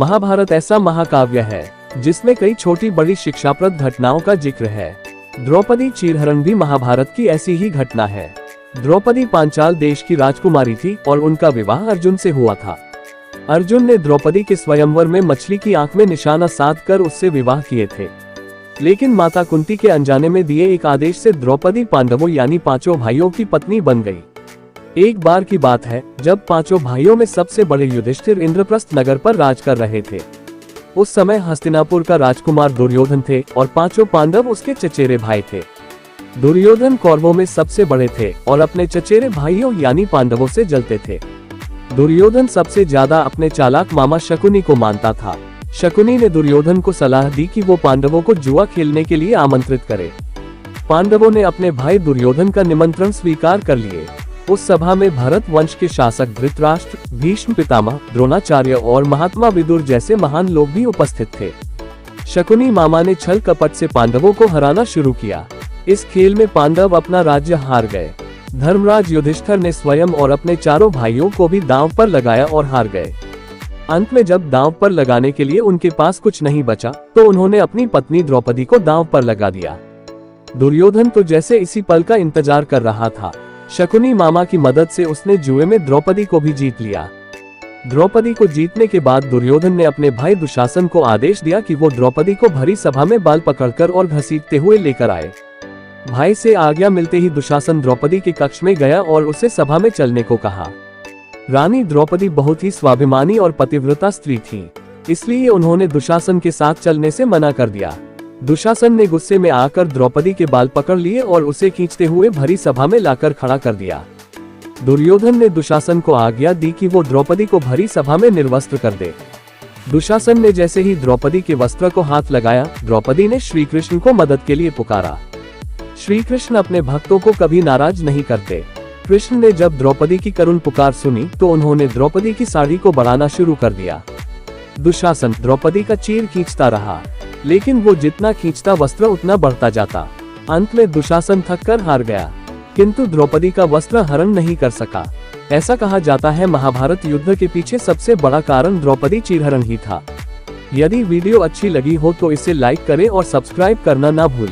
महाभारत ऐसा महाकाव्य है जिसमें कई छोटी बड़ी शिक्षाप्रद घटनाओं का जिक्र है। द्रौपदी चीरहरण भी महाभारत की ऐसी ही घटना है। द्रौपदी पांचाल देश की राजकुमारी थी और उनका विवाह अर्जुन से हुआ था। अर्जुन ने द्रौपदी के स्वयंवर में मछली की आंख में निशाना साधकर उससे विवाह किए थे, लेकिन माता कुंती के अनजाने में दिए एक आदेश से द्रौपदी पांडवों यानी पांचों भाइयों की पत्नी बन गई। एक बार की बात है जब पांचों भाइयों में सबसे बड़े युधिष्ठिर इंद्रप्रस्थ नगर पर राज कर रहे थे। उस समय हस्तिनापुर का राजकुमार दुर्योधन थे और पांचों पांडव उसके चचेरे भाई थे। दुर्योधन कौरवों में सबसे बड़े थे और अपने चचेरे भाइयों यानी पांडवों से जलते थे। दुर्योधन सबसे ज्यादा अपने चालाक मामा शकुनी को मानता था। शकुनी ने दुर्योधन को सलाह दी कि वो पांडवों को जुआ खेलने के लिए आमंत्रित करे। पांडवों ने अपने भाई दुर्योधन का निमंत्रण स्वीकार कर लिए। उस सभा में भरत वंश के शासक धृतराष्ट्र, भीष्म पितामह, द्रोणाचार्य और महात्मा विदुर जैसे महान लोग भी उपस्थित थे। शकुनी मामा ने छल कपट से पांडवों को हराना शुरू किया। इस खेल में पांडव अपना राज्य हार गए। धर्मराज युधिष्ठिर ने स्वयं और अपने चारों भाइयों को भी दांव पर लगाया और हार गए। अंत में जब दांव पर लगाने के लिए उनके पास कुछ नहीं बचा तो उन्होंने अपनी पत्नी द्रौपदी को दांव पर लगा दिया। दुर्योधन तो जैसे इसी पल का इंतजार कर रहा था। शकुनी मामा की मदद से उसने जुए में द्रौपदी को भी जीत लिया। द्रौपदी को जीतने के बाद दुर्योधन ने अपने भाई दुशासन को आदेश दिया कि वो द्रौपदी को भरी सभा में बाल पकड़कर और घसीटते हुए लेकर आए। भाई से आज्ञा मिलते ही दुशासन द्रौपदी के कक्ष में गया और उसे सभा में चलने को कहा। रानी द्रौपदी बहुत ही स्वाभिमानी और पतिव्रता स्त्री थी, इसलिए उन्होंने दुशासन के साथ चलने से मना कर दिया। दुशासन ने गुस्से में आकर द्रौपदी के बाल पकड़ लिए और उसे खींचते हुए भरी सभा में लाकर खड़ा कर दिया। दुर्योधन ने दुशासन को आज्ञा दी कि वो द्रौपदी को भरी सभा में निर्वस्त्र कर दे। दुशासन ने जैसे ही द्रौपदी के वस्त्र को हाथ लगाया, द्रौपदी ने श्री कृष्ण को मदद के लिए पुकारा। श्री कृष्ण अपने भक्तों को कभी नाराज नहीं करते। कृष्ण ने जब द्रौपदी की करुण पुकार सुनी तो उन्होंने द्रौपदी की साड़ी को बढ़ाना शुरू कर दिया। दुशासन द्रौपदी का चीर खींचता रहा, लेकिन वो जितना खींचता वस्त्र उतना बढ़ता जाता। अंत में दुशासन थककर हार गया, किंतु द्रौपदी का वस्त्र हरण नहीं कर सका। ऐसा कहा जाता है महाभारत युद्ध के पीछे सबसे बड़ा कारण द्रौपदी चीरहरण ही था। यदि वीडियो अच्छी लगी हो तो इसे लाइक करें और सब्सक्राइब करना ना भूलें।